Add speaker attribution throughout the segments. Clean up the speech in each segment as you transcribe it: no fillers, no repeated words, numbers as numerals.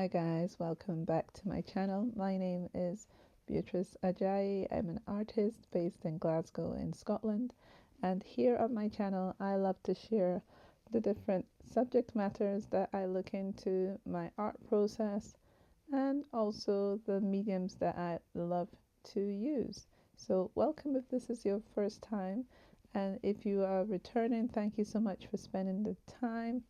Speaker 1: Hi guys, welcome back to my channel. My name is Beatrice Ajayi. I'm an artist based in Glasgow in Scotland, and here on my channel I love to share the different subject matters that I look into, my art process, and also the mediums that I love to use. So welcome if this is your first time, and if you are returning, thank you so much for spending the time.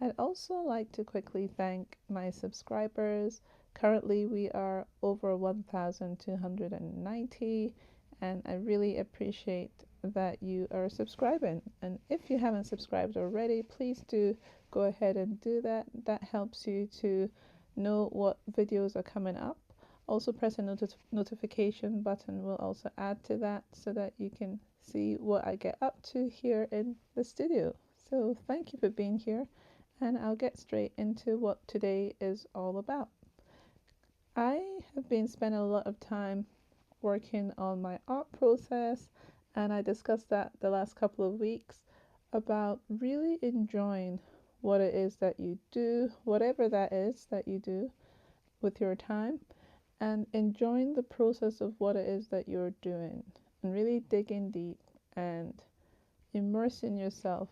Speaker 1: I'd also like to quickly thank my subscribers. Currently, we are over 1,290, and I really appreciate that you are subscribing. And if you haven't subscribed already, please do go ahead and do that. That helps you to know what videos are coming up. Also, press a notification button will also add to that so that you can see what I get up to here in the studio. So, thank you for being here, and I'll get straight into what today is all about. I have been spending a lot of time working on my art process, and I discussed that the last couple of weeks about really enjoying what it is that you do, whatever that is that you do with your time, and enjoying the process of what it is that you're doing, and really digging deep and immersing yourself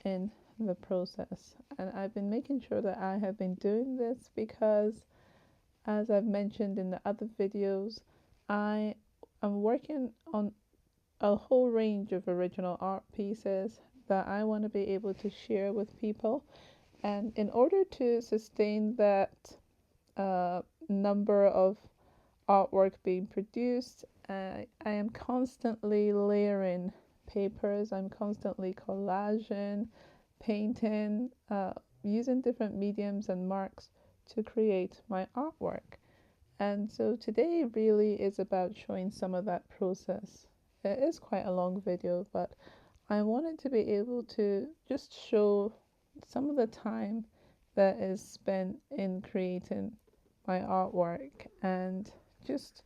Speaker 1: in the process. And I've been making sure that I have been doing this because, as I've mentioned in the other videos, I am working on a whole range of original art pieces that I want to be able to share with people. And in order to sustain that number of artwork being produced, I am constantly layering papers, I'm constantly collaging, painting, using different mediums and marks to create my artwork. And so today really is about showing some of that process. It is quite a long video, but I wanted to be able to just show some of the time that is spent in creating my artwork, and just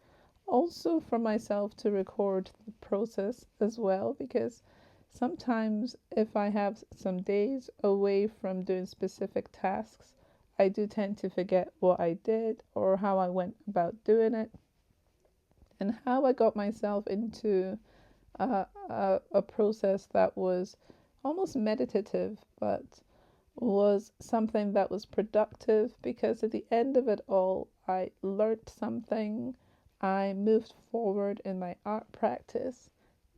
Speaker 1: also for myself to record the process as well, because sometimes if I have some days away from doing specific tasks, I do tend to forget what I did or how I went about doing it and how I got myself into a process that was almost meditative, but was something that was productive, because at the end of it all, I learned something, I moved forward in my art practice,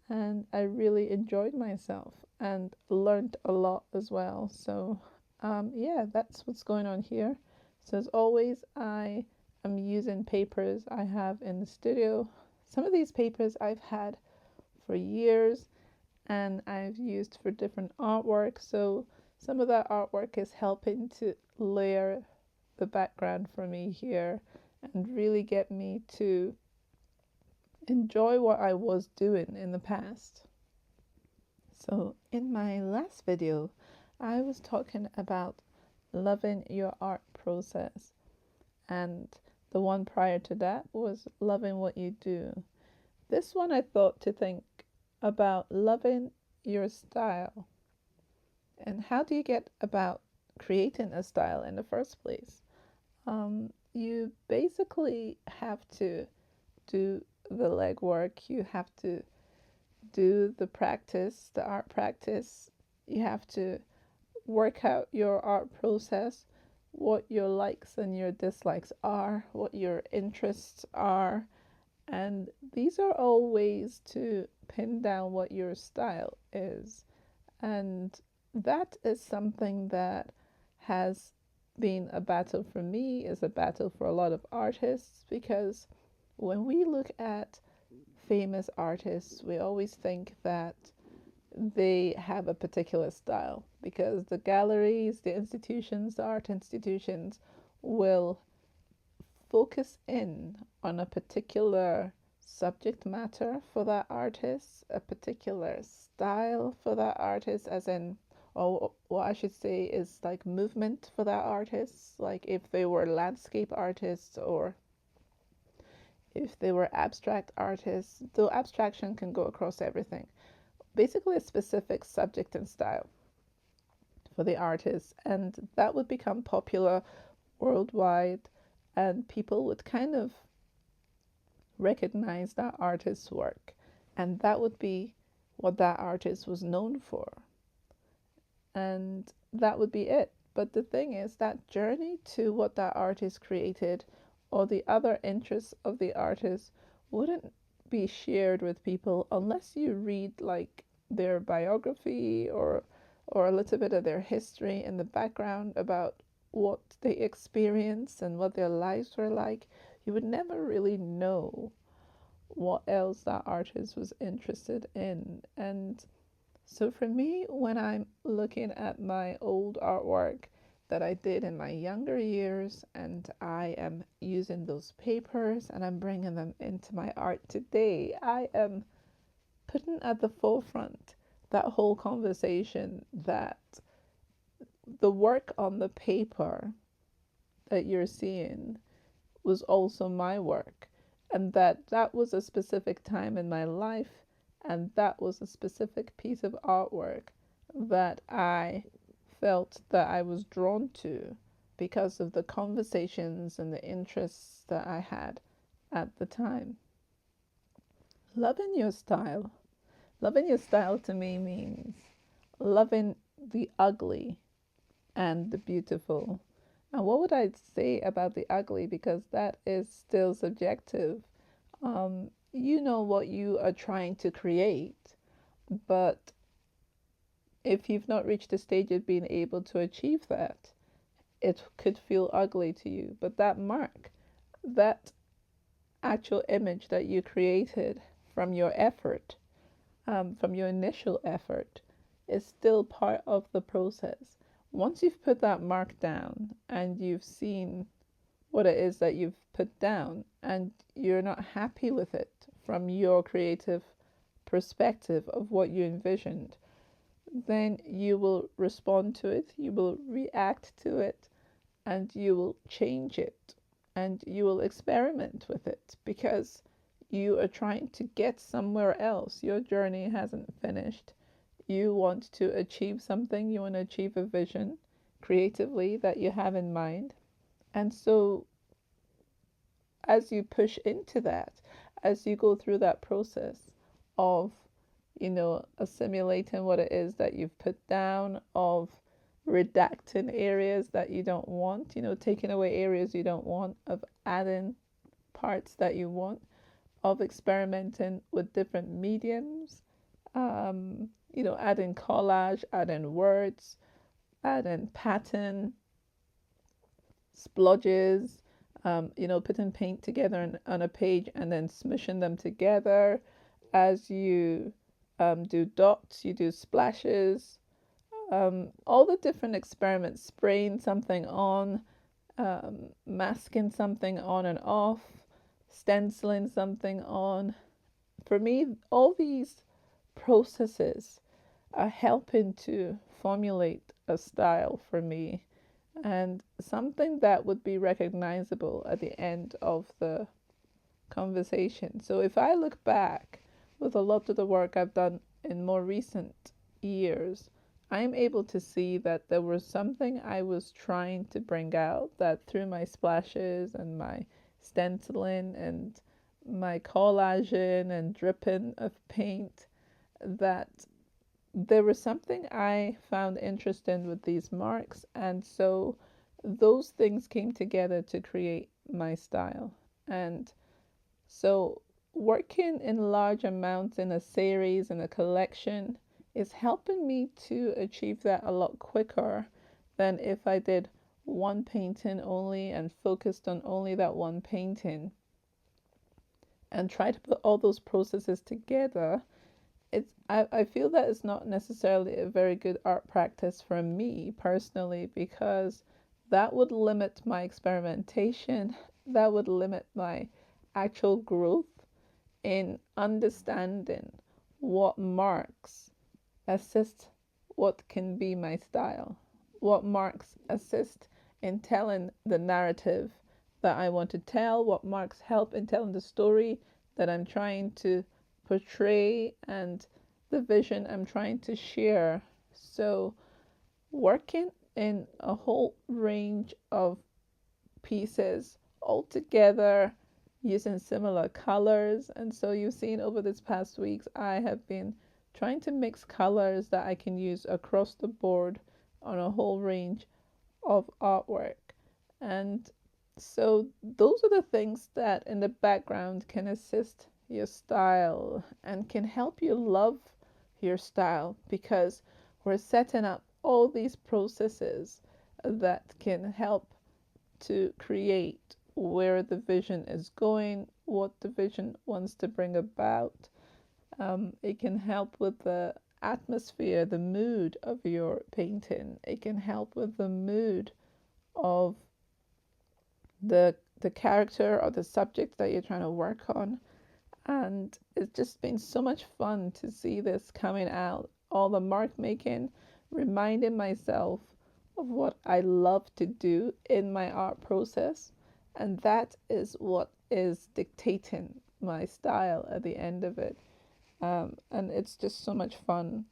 Speaker 1: and I really enjoyed myself and learned a lot as well. So, yeah, that's what's going on here. So, as always, I am using papers I have in the studio. Some of these papers I've had for years and I've used for different artwork. So, some of that artwork is helping to layer the background for me here and really get me to enjoy what I was doing in the past. So in my last video, I was talking about loving your art process, and the one prior to that was loving what you do. This one I thought to think about loving your style. And how do you get about creating a style in the first place? You basically have to do the legwork, you have to do the practice, the art practice, you have to work out your art process, what your likes and your dislikes are, what your interests are, and these are all ways to pin down what your style is. And that is something that has been a battle for me, is a battle for a lot of artists, because when we look at famous artists, we always think that they have a particular style, because the galleries, the institutions, the art institutions will focus in on a particular subject matter for that artist, a particular style for that artist, as in, or what I should say is like movement for that artist, like if they were landscape artists or if they were abstract artists, though abstraction can go across everything. Basically, a specific subject and style for the artist, and that would become popular worldwide, and people would kind of recognize that artist's work, and that would be what that artist was known for, and that would be it. But the thing is, that journey to what that artist created or the other interests of the artist wouldn't be shared with people unless you read like their biography or a little bit of their history in the background about what they experienced and what their lives were like. You would never really know what else that artist was interested in. And so for me, when I'm looking at my old artwork that I did in my younger years, and I am using those papers and I'm bringing them into my art today, I am putting at the forefront that whole conversation that the work on the paper that you're seeing was also my work, and that was a specific time in my life, and that was a specific piece of artwork that I felt that I was drawn to because of the conversations and the interests that I had at the time. Loving your style. Loving your style to me means loving the ugly and the beautiful. And what would I say about the ugly? Because that is still subjective. You know what you are trying to create, but if you've not reached the stage of being able to achieve that, it could feel ugly to you. But that mark, that actual image that you created from your effort, from your initial effort, is still part of the process. Once you've put that mark down and you've seen what it is that you've put down and you're not happy with it from your creative perspective of what you envisioned, then you will respond to it, you will react to it, and you will change it, and you will experiment with it because you are trying to get somewhere else. Your journey hasn't finished. You want to achieve something, you want to achieve a vision creatively that you have in mind. And so, as you push into that, as you go through that process of, assimilating what it is that you've put down, of redacting areas that you don't want, taking away areas you don't want, of adding parts that you want, of experimenting with different mediums, adding collage, adding words, adding pattern, splodges, putting paint together on a page and then smushing them together. As you do dots, you do splashes, all the different experiments, spraying something on, masking something on and off, stenciling something on. For me, all these processes are helping to formulate a style for me and something that would be recognizable at the end of the conversation. So if I look back with a lot of the work I've done in more recent years, I'm able to see that there was something I was trying to bring out, that through my splashes and my stenciling and my collaging and dripping of paint, that there was something I found interesting with these marks, and so those things came together to create my style. And so working in large amounts in a series, in a collection, is helping me to achieve that a lot quicker than if I did one painting only and focused on only that one painting and try to put all those processes together. I feel that it's not necessarily a very good art practice for me personally, because that would limit my experimentation, that would limit my actual growth in understanding what marks assist what can be my style, what marks assist in telling the narrative that I want to tell, what marks help in telling the story that I'm trying to portray and the vision I'm trying to share. So, working in a whole range of pieces all together using similar colors. And so you've seen over this past weeks, I have been trying to mix colors that I can use across the board on a whole range of artwork. And so those are the things that in the background can assist your style and can help you love your style, because we're setting up all these processes that can help to create where the vision is going, what the vision wants to bring about. It can help with the atmosphere, the mood of your painting. It can help with the mood of the character or the subject that you're trying to work on. And it's just been so much fun to see this coming out, all the mark making, reminding myself of what I love to do in my art process. And that is what is dictating my style at the end of it. And it's just so much fun.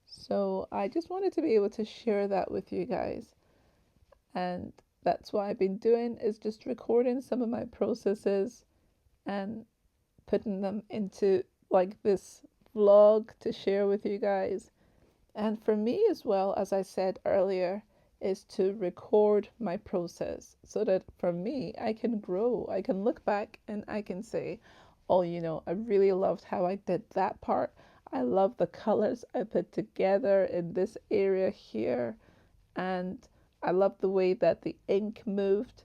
Speaker 1: So I just wanted to be able to share that with you guys. And that's what I've been doing, is just recording some of my processes and putting them into like this vlog to share with you guys. And for me as well, as I said earlier, is to record my process so that for me, I can grow. I can look back and I can say, oh, I really loved how I did that part. I love the colors I put together in this area here. And I love the way that the ink moved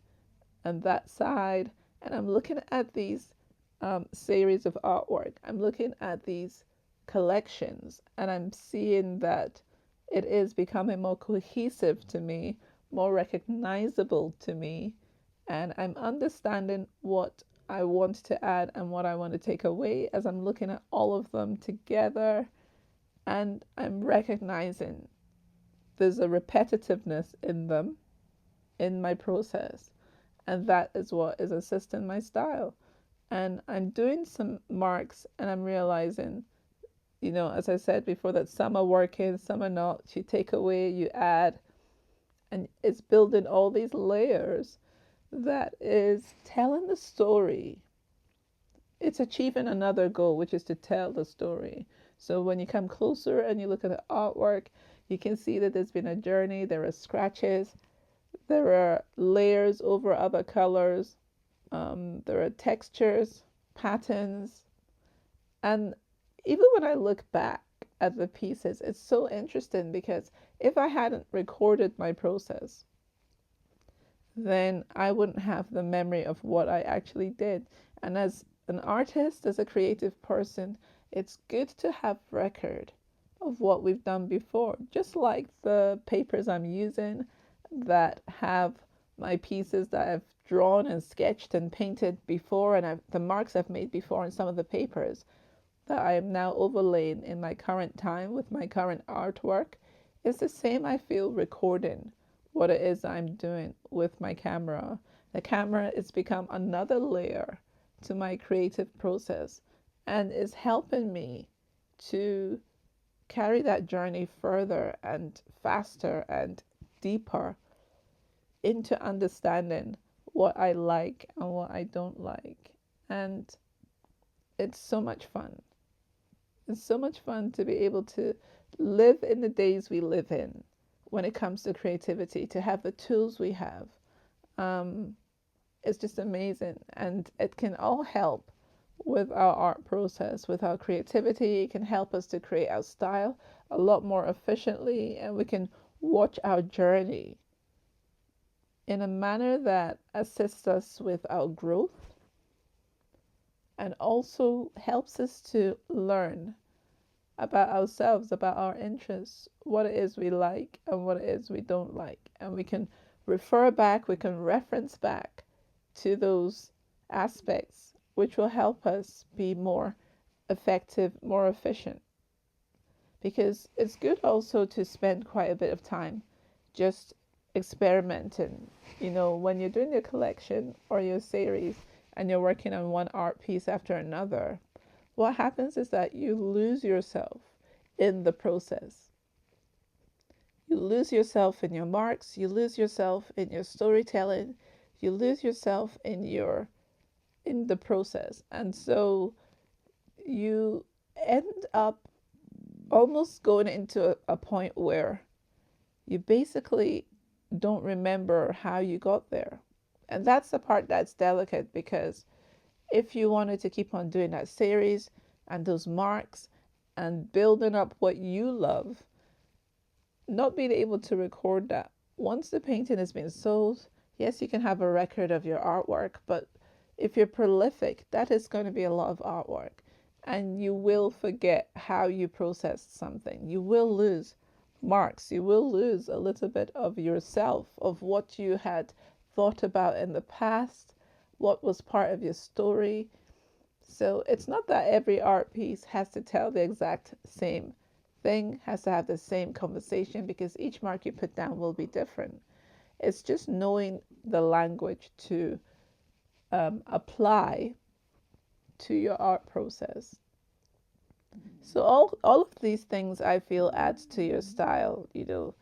Speaker 1: on that side. And I'm looking at these series of artwork. I'm looking at these collections and I'm seeing that it is becoming more cohesive to me, more recognizable to me, and I'm understanding what I want to add and what I want to take away as I'm looking at all of them together, and I'm recognizing there's a repetitiveness in them in my process, and that is what is assisting my style. And I'm doing some marks and I'm realizing, as I said before, that some are working, some are not. You take away, you add, and it's building all these layers that is telling the story. It's achieving another goal, which is to tell the story. So when you come closer and you look at the artwork, you can see that there's been a journey. There are scratches, there are layers over other colors, there are textures, patterns, and even when I look back at the pieces, it's so interesting because if I hadn't recorded my process, then I wouldn't have the memory of what I actually did. And as an artist, as a creative person, it's good to have record of what we've done before, just like the papers I'm using that have my pieces that I've drawn and sketched and painted before, and the marks I've made before in some of the papers that I am now overlaying in my current time with my current artwork. It's the same, I feel, recording what it is I'm doing with my camera. The camera has become another layer to my creative process and is helping me to carry that journey further and faster and deeper into understanding what I like and what I don't like. And it's so much fun. It's so much fun to be able to live in the days we live in when it comes to creativity, to have the tools we have. It's just amazing. And it can all help with our art process, with our creativity. It can help us to create our style a lot more efficiently, and we can watch our journey in a manner that assists us with our growth and also helps us to learn about ourselves, about our interests, what it is we like and what it is we don't like. And we can refer back, we can reference back to those aspects, which will help us be more effective, more efficient. Because it's good also to spend quite a bit of time just experimenting. When you're doing your collection or your series and you're working on one art piece after another, what happens is that you lose yourself in the process. You lose yourself in your marks, you lose yourself in your storytelling, You lose yourself in the process. And so you end up almost going into a point where you basically don't remember how you got there. And that's the part that's delicate, because if you wanted to keep on doing that series and those marks and building up what you love, not being able to record that, once the painting has been sold, yes, you can have a record of your artwork, but if you're prolific, that is going to be a lot of artwork, and you will forget how you processed something. You will lose marks. You will lose a little bit of yourself, of what you had thought about in the past, what was part of your story. So it's not that every art piece has to tell the exact same thing, has to have the same conversation, because each mark you put down will be different. It's just knowing the language to apply to your art process. So all of these things, I feel, adds to your style. You know,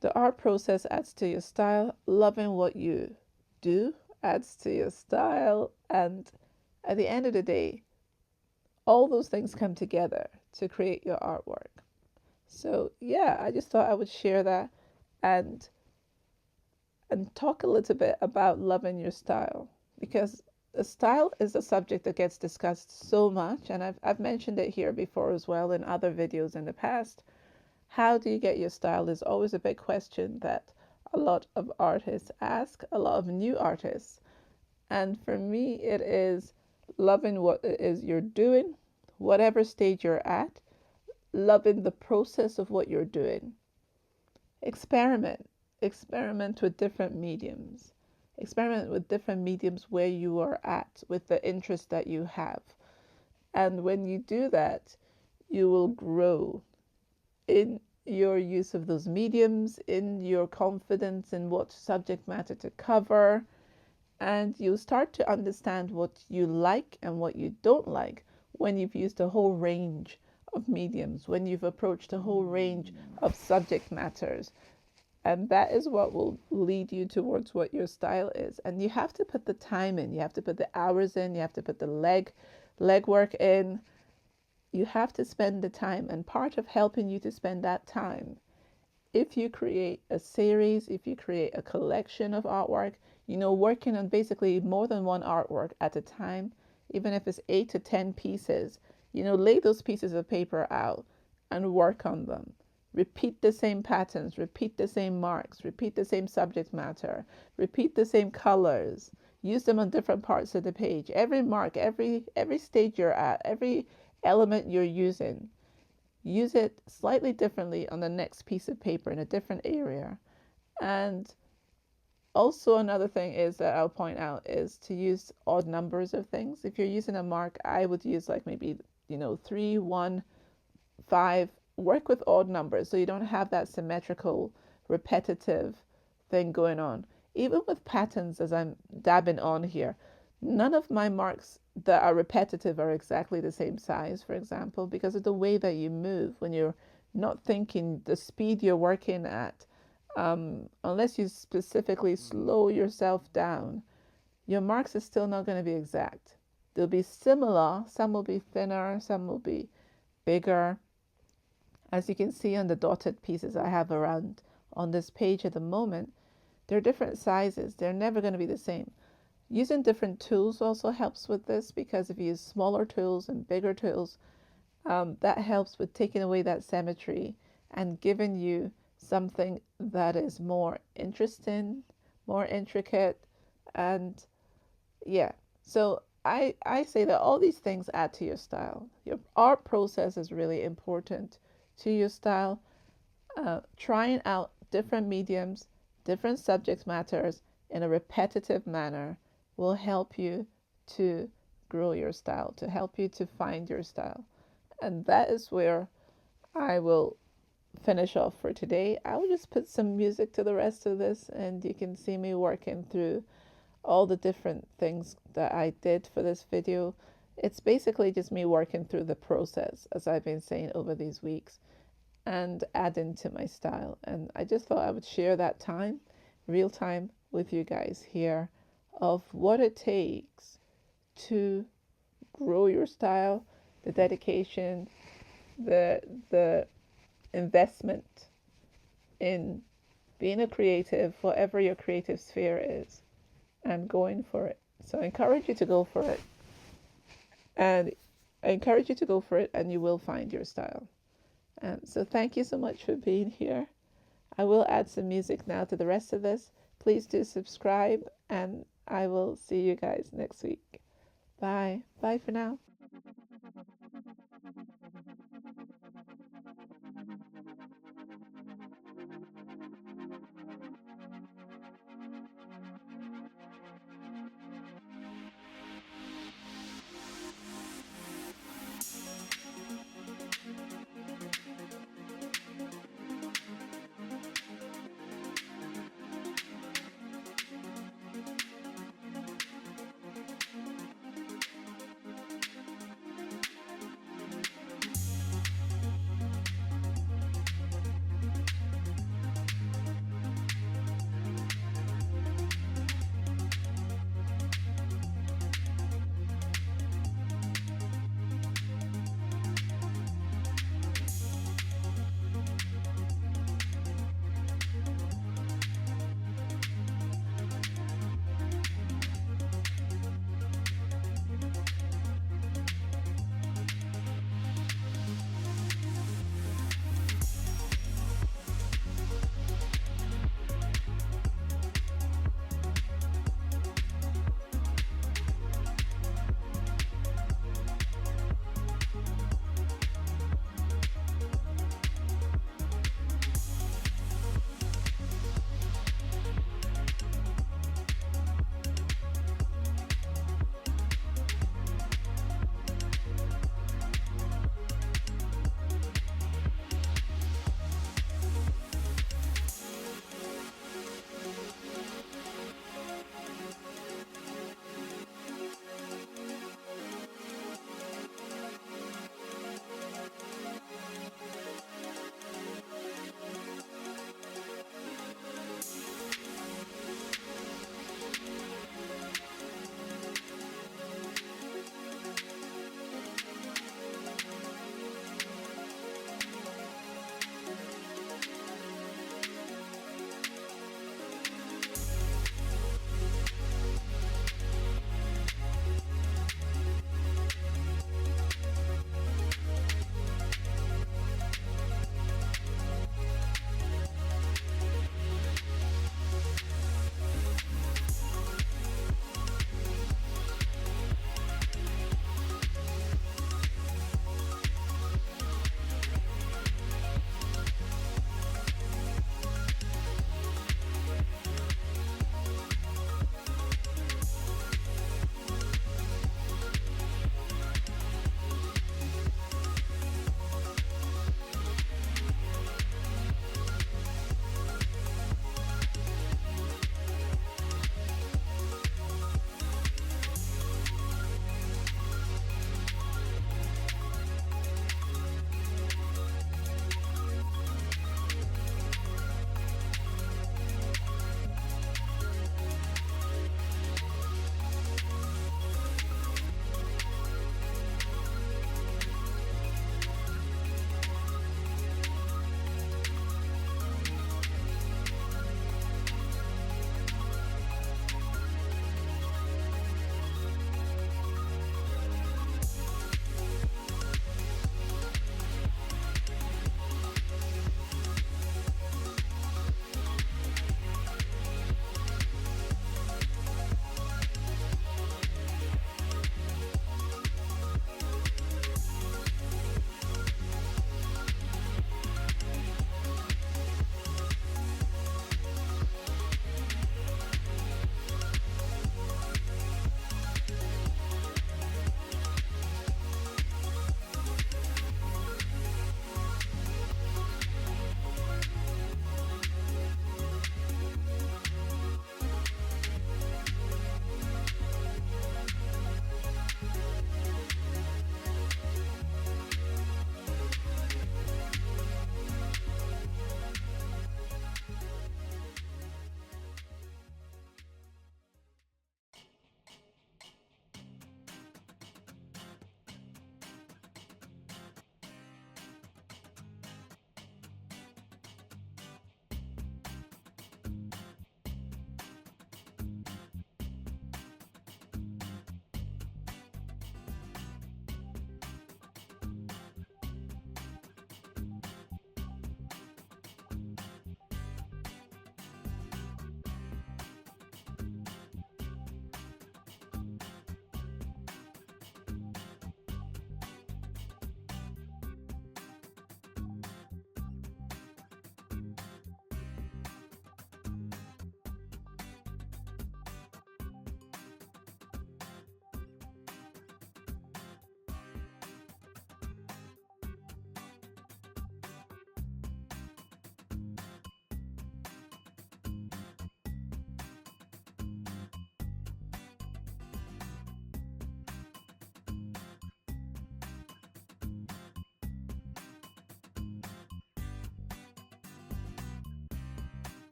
Speaker 1: the art process adds to your style. Loving what you do adds to your style. And at the end of the day, all those things come together to create your artwork. So yeah, I just thought I would share that and talk a little bit about loving your style, because the style is a subject that gets discussed so much, and I've mentioned it here before as well in other videos in the past. How do you get your style is always a big question that a lot of artists ask, a lot of new artists. And for me, it is loving what it is you're doing, whatever stage you're at, loving the process of what you're doing. Experiment with different mediums. Experiment with different mediums where you are at, with the interest that you have. And when you do that, you will grow in your use of those mediums, in your confidence in what subject matter to cover, and you start to understand what you like and what you don't like when you've used a whole range of mediums, when you've approached a whole range of subject matters. And that is what will lead you towards what your style is. And you have to put the time in, you have to put the hours in, you have to put the leg work in. You have to spend the time, and part of helping you to spend that time, if you create a series, if you create a collection of artwork, you know, working on basically more than one artwork at a time, even if it's 8 to 10 pieces, you know, lay those pieces of paper out and work on them. Repeat the same patterns, repeat the same marks, repeat the same subject matter, repeat the same colors, use them on different parts of the page. Every mark, every stage you're at, every element you're using, use it slightly differently on the next piece of paper in a different area. And also another thing is that I'll point out is to use odd numbers of things. If you're using a mark, I would use like maybe, you know, 3, 1, 5. Work with odd numbers so you don't have that symmetrical, repetitive thing going on. Even with patterns, as I'm dabbing on here, none of my marks that are repetitive are exactly the same size, for example, because of the way that you move when you're not thinking, the speed you're working at. Unless you specifically slow yourself down, your marks are still not going to be exact. They'll be similar, some will be thinner, some will be bigger. As you can see on the dotted pieces I have around on this page at the moment, they're different sizes. They're never going to be the same. Using different tools also helps with this, because if you use smaller tools and bigger tools, that helps with taking away that symmetry and giving you something that is more interesting, more intricate. And yeah, so I say that all these things add to your style. Your art process is really important to your style. Trying out different mediums, different subject matters in a repetitive manner will help you to grow your style, to help you to find your style. And that is where I will finish off for today. I will just put some music to the rest of this, and you can see me working through all the different things that I did for this video. It's basically just me working through the process, as I've been saying over these weeks, and adding to my style. And I just thought I would share that time, real time, with you guys here of what it takes to grow your style, the dedication, the investment in being a creative, whatever your creative sphere is, and going for it. So I encourage you to go for it. And I encourage you to go for it, and you will find your style. So thank you so much for being here. I will add some music now to the rest of this. Please do subscribe, and I will see you guys next week. Bye. Bye for now.